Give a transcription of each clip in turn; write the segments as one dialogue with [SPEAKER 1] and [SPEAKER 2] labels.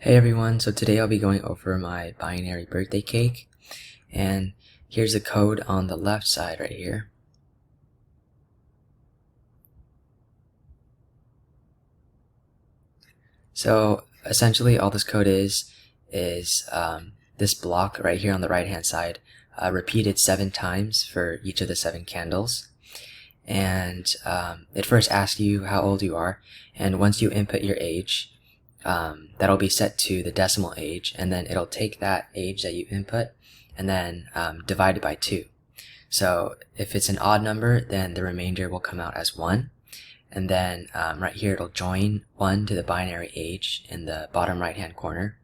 [SPEAKER 1] Hey everyone, so today I'll be going over my binary birthday cake, and here's the code on the left side right here. So essentially all this code is this block right here on the right hand side repeated 7 times for each of the 7 candles. And it first asks you how old you are, and once you input your age, that'll be set to the decimal age, and then it'll take that age that you input and then divide it by 2. So if it's an odd number, then the remainder will come out as 1, and then right here it'll join 1 to the binary age in the bottom right hand corner,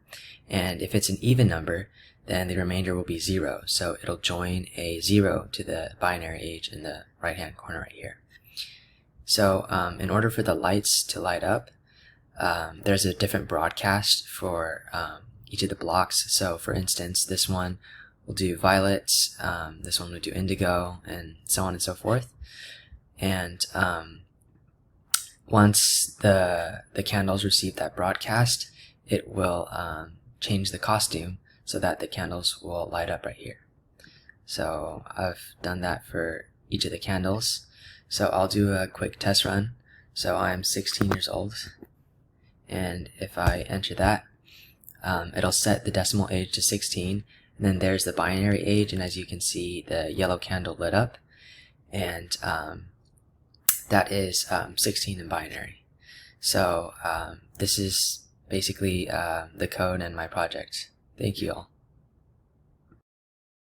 [SPEAKER 1] and if it's an even number, then the remainder will be 0, so it'll join a 0 to the binary age in the right hand corner right here. So in order for the lights to light up, there's a different broadcast for each of the blocks. So for instance, this one will do violet, this one will do indigo, and so on and so forth. And once the candles receive that broadcast, it will change the costume so that the candles will light up right here. So I've done that for each of the candles. So I'll do a quick test run. So I'm 16 years old. And if I enter that, it'll set the decimal age to 16, and then there's the binary age, and as you can see, the yellow candle lit up, and that is 16 in binary. So this is basically the code and my project. Thank you all.